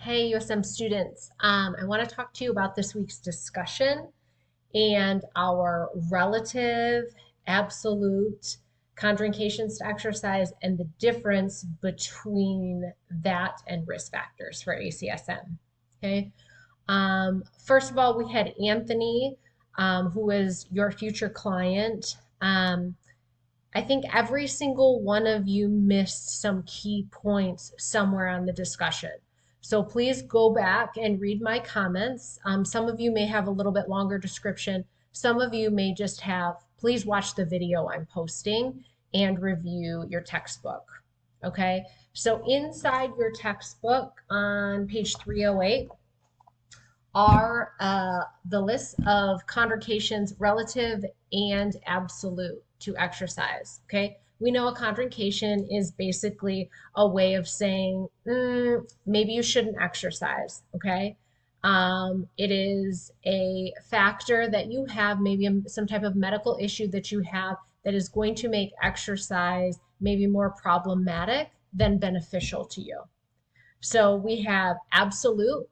Hey, USM students. I want to talk to you about this week's discussion and our relative, absolute contraindications to exercise and the difference between that and risk factors for ACSM. Okay. First of all, we had Anthony, who is your future client. I think every single one of you missed some key points somewhere on the discussion. So please go back and read my comments. Some of you may have a little bit longer description. Some of you may just have, please watch the video I'm posting and review your textbook. Okay, so inside your textbook on page 308 are the list of contraindications relative and absolute to exercise. Okay, we know a contraindication is basically a way of saying maybe you shouldn't exercise. Okay, it is a factor that you have, maybe some type of medical issue that you have that is going to make exercise maybe more problematic than beneficial to you. So we have absolute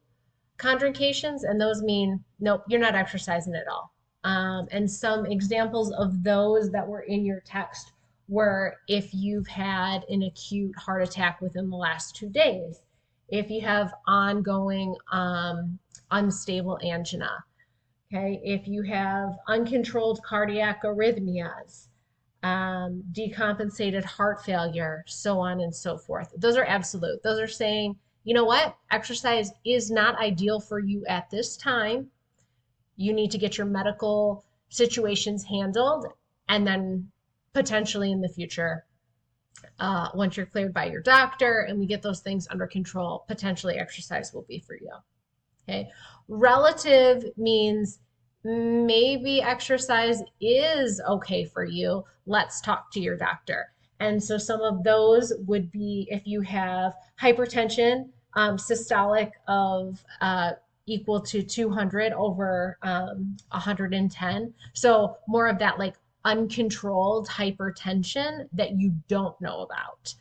contraindications, and those mean nope, you're not exercising at all. And some examples of those that were in your text were if you've had an acute heart attack within the last 2 days, if you have ongoing unstable angina, okay, if you have uncontrolled cardiac arrhythmias, decompensated heart failure, so on and so forth. Those are absolute. Those are saying, you know what, exercise is not ideal for you at this time. You need to get your medical situations handled, and then potentially in the future, once you're cleared by your doctor and we get those things under control, potentially exercise will be for you. Okay. Relative means maybe exercise is okay for you. Let's talk to your doctor. And so some of those would be if you have hypertension, systolic of equal to 200 over 110. So more of that like uncontrolled hypertension that you don't know about,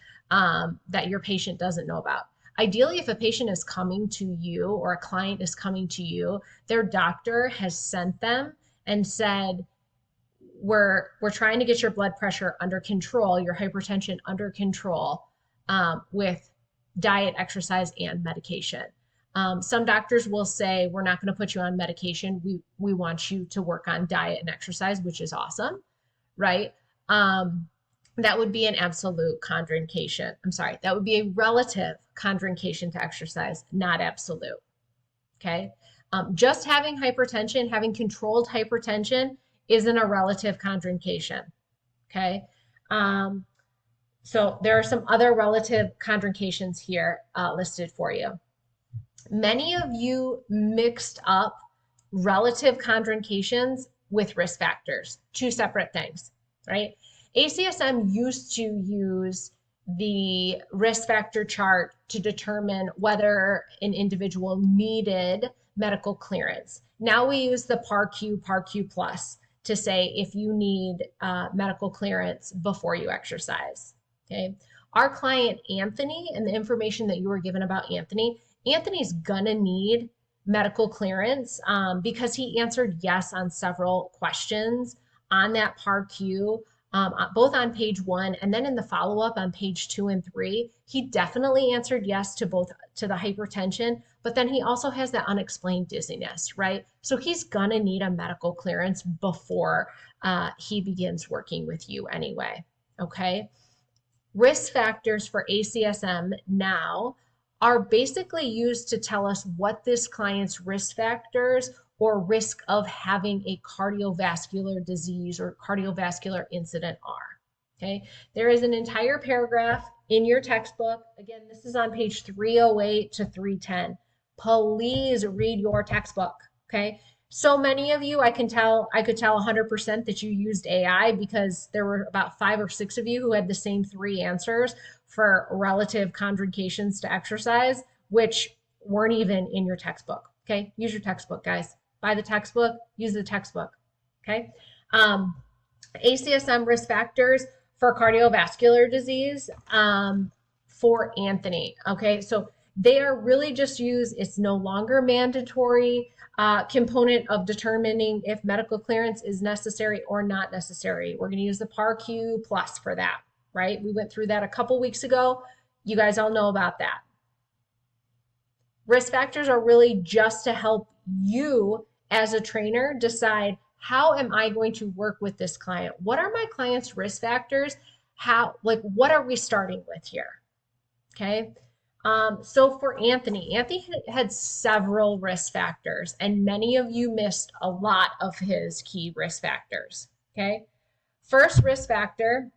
that your patient doesn't know about. Ideally, if a patient is coming to you or a client is coming to you, their doctor has sent them and said, we're trying to get your blood pressure under control, your hypertension under control, with diet, exercise, and medication. Some doctors will say, we're not going to put you on medication. We want you to work on diet and exercise, which is awesome, right? That would be an absolute contraindication. I'm sorry, that would be a relative contraindication to exercise, not absolute. Okay. Just having hypertension, having controlled hypertension isn't a relative contraindication. Okay. So there are some other relative contraindications here listed for you. Many of you mixed up relative contraindications with risk factors, two separate things, right? ACSM used to use the risk factor chart to determine whether an individual needed medical clearance. Now we use the PAR-Q, PAR-Q plus to say if you need medical clearance before you exercise. Okay. Our client Anthony, and the information that you were given about Anthony's gonna need medical clearance because he answered yes on several questions on that PAR-Q, both on page 1 and then in the follow-up on page 2 and 3. He definitely answered yes to both, to the hypertension, but then he also has that unexplained dizziness, right? So he's gonna need a medical clearance before he begins working with you anyway, okay? Risk factors for ACSM now are basically used to tell us what this client's risk factors or risk of having a cardiovascular disease or cardiovascular incident are. Okay, there is an entire paragraph in your textbook. Again, this is on page 308 to 310. Please read your textbook. Okay, so many of you, I could tell 100% that you used AI because there were about 5 or 6 of you who had the same 3 answers for relative contraindications to exercise, which weren't even in your textbook. Okay, use your textbook, guys. Buy the textbook, use the textbook. Okay, ACSM risk factors for cardiovascular disease for Anthony. Okay, so They are really just used, it's no longer mandatory component of determining if medical clearance is necessary or not necessary. We're going to use the PAR-Q plus for that, right? We went through that a couple weeks ago. You guys all know about that. Risk factors are really just to help you as a trainer decide, how am I going to work with this client? What are my client's risk factors? What are we starting with here? Okay. So for Anthony had several risk factors, and many of you missed a lot of his key risk factors. Okay. First risk factor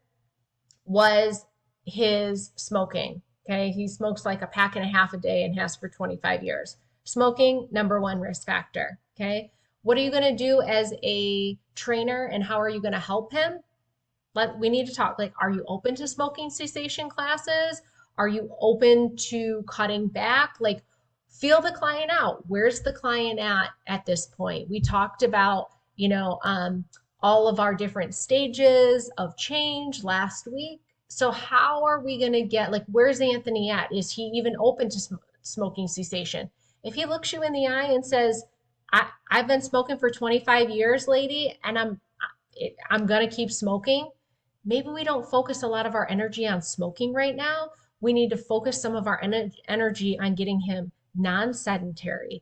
was his smoking. Okay. He smokes like a pack and a half a day and has for 25 years. Smoking, number one risk factor. Okay. What are you going to do as a trainer, and how are you going to help him? We need to talk, like, are you open to smoking cessation classes? Are you open to cutting back? Like, feel the client out. Where's the client at this point? We talked about, all of our different stages of change last week. So how are we going to get, like, where's Anthony at? Is he even open to smoking cessation? If he looks you in the eye and says, I've been smoking for 25 years, lady, and I'm going to keep smoking. Maybe we don't focus a lot of our energy on smoking right now. We need to focus some of our energy on getting him non-sedentary.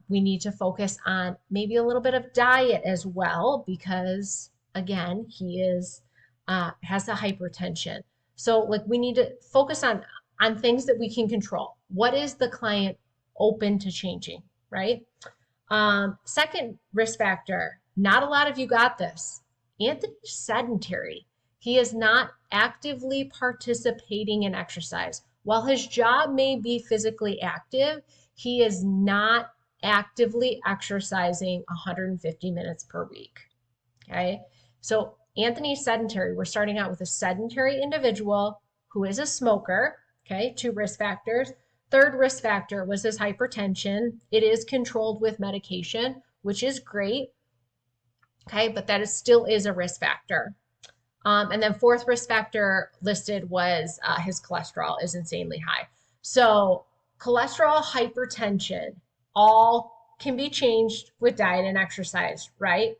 We need to focus on maybe a little bit of diet as well, because again, he has the hypertension. So like, we need to focus on things that we can control. What is the client open to changing, right? Second risk factor, not a lot of you got this. Anthony's sedentary. He is not actively participating in exercise. While his job may be physically active, he is not actively exercising 150 minutes per week. Okay. So Anthony's sedentary. We're starting out with a sedentary individual who is a smoker. Okay. 2 risk factors. Third risk factor was his hypertension. It is controlled with medication, which is great. Okay, but that still is a risk factor. And then fourth risk factor listed was his cholesterol is insanely high. So cholesterol, hypertension, all can be changed with diet and exercise, right?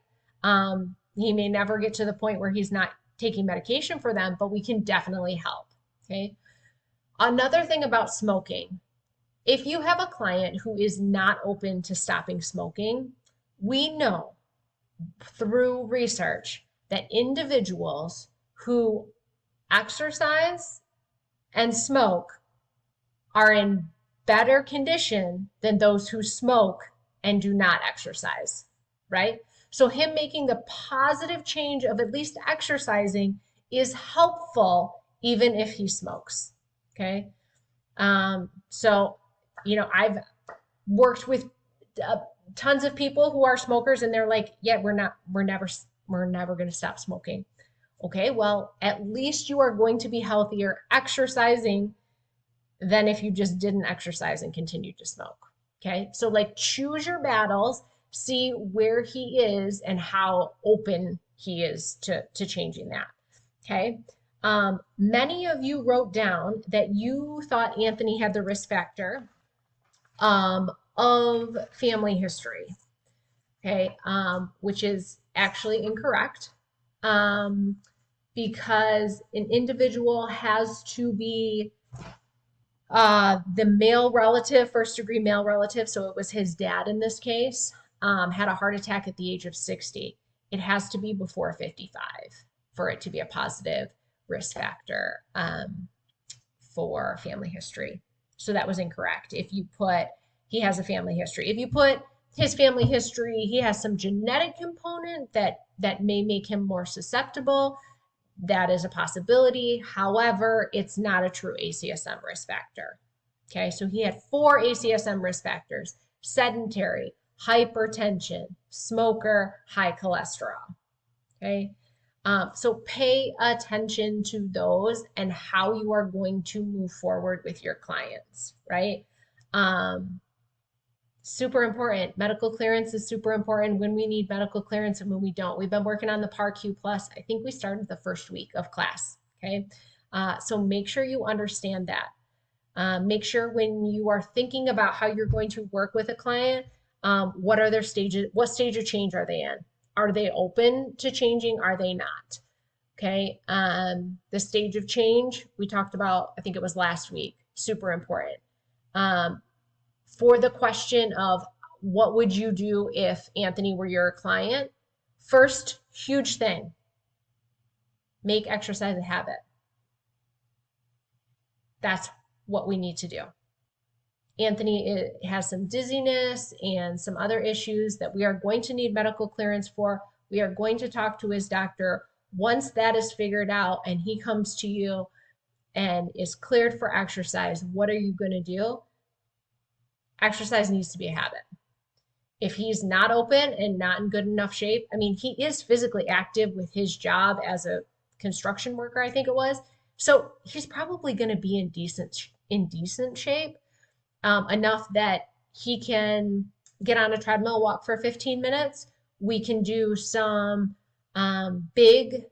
He may never get to the point where he's not taking medication for them, but we can definitely help. Okay. Another thing about smoking, if you have a client who is not open to stopping smoking, we know through research that individuals who exercise and smoke are in better condition than those who smoke and do not exercise, right? So him making the positive change of at least exercising is helpful even if he smokes, okay? So, I've worked with tons of people who are smokers, and they're like, yeah, we're never going to stop smoking. Okay, well, at least you are going to be healthier exercising than if you just didn't exercise and continued to smoke. Okay, so like, choose your battles, see where he is and how open he is to changing that. Okay. Many of you wrote down that you thought Anthony had the risk factor of family history, okay, which is actually incorrect, because an individual has to be the male relative, first degree male relative, so it was his dad in this case, had a heart attack at the age of 60. It has to be before 55 for it to be a positive risk factor for family history. So that was incorrect. If you put he has a family history, if you put his family history, he has some genetic component that may make him more susceptible, that is a possibility. However, it's not a true ACSM risk factor. Okay, so he had 4 ACSM risk factors: sedentary, hypertension, smoker, high cholesterol. Okay, so pay attention to those and how you are going to move forward with your clients, right? Super important. Medical clearance is super important, when we need medical clearance and when we don't. We've been working on the PAR-Q plus. I think we started the first week of class. Okay. So make sure you understand that. Make sure when you are thinking about how you're going to work with a client, what are their stages? What stage of change are they in? Are they open to changing? Are they not? Okay. The stage of change we talked about, I think it was last week, super important. For the question of what would you do if Anthony were your client? First, huge thing, make exercise a habit. That's what we need to do. Anthony has some dizziness and some other issues that we are going to need medical clearance for. We are going to talk to his doctor. Once that is figured out and he comes to you and is cleared for exercise, what are you going to do? Exercise needs to be a habit. If he's not open and not in good enough shape, I mean, he is physically active with his job as a construction worker, I think it was. So he's probably going to be in decent shape, enough that he can get on a treadmill, walk for 15 minutes. We can do some big,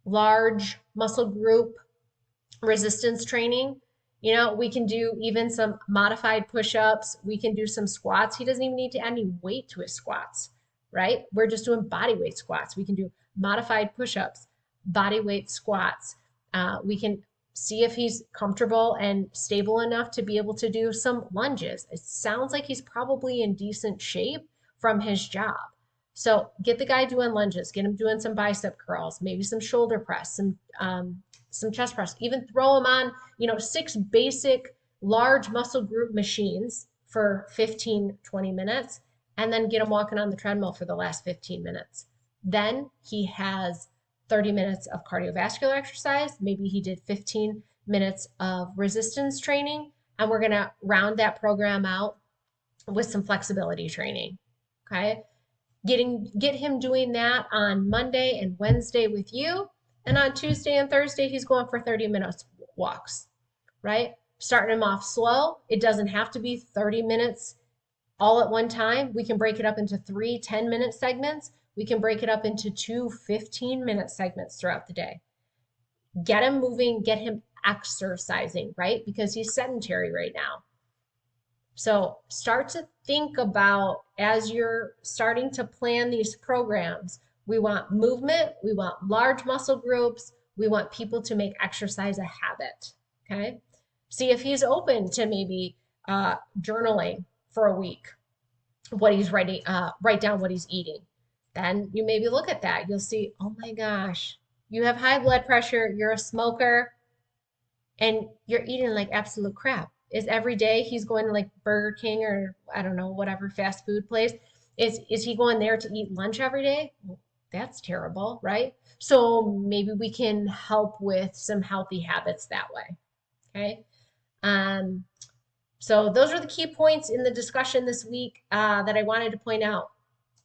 large muscle group resistance training. You know, we can do even some modified push-ups. We can do some squats. He doesn't even need to add any weight to his squats, right? We're just doing body weight squats. We can do modified push-ups, body weight squats. We can see if he's comfortable and stable enough to be able to do some lunges. It sounds like he's probably in decent shape from his job. So get the guy doing lunges, get him doing some bicep curls, maybe some shoulder press, some chest press, even throw him on, 6 basic large muscle group machines for 15, 20 minutes, and then get him walking on the treadmill for the last 15 minutes. Then he has 30 minutes of cardiovascular exercise. Maybe he did 15 minutes of resistance training, and we're going to round that program out with some flexibility training. Okay. Get him doing that on Monday and Wednesday with you. And on Tuesday and Thursday, he's going for 30 minutes walks, right? Starting him off slow. It doesn't have to be 30 minutes all at one time. We can break it up into 3 10-minute segments. We can break it up into 2 15-minute segments throughout the day. Get him moving, get him exercising, right? Because he's sedentary right now. So start to think about, as you're starting to plan these programs, we want movement, we want large muscle groups, we want people to make exercise a habit, okay? See if he's open to maybe journaling for a week, what he's writing, write down what he's eating. Then you maybe look at that. You'll see, oh my gosh, you have high blood pressure, you're a smoker, and you're eating like absolute crap. Is every day he's going to like Burger King or I don't know, whatever fast food place? Is he going there to eat lunch every day? Well, that's terrible, right? So maybe we can help with some healthy habits that way. Okay. So those are the key points in the discussion this week that I wanted to point out.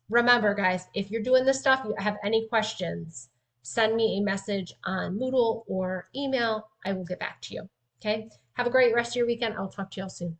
Remember, guys, if you're doing this stuff, you have any questions, send me a message on Moodle or email. I will get back to you. Okay. Have a great rest of your weekend. I'll talk to you all soon.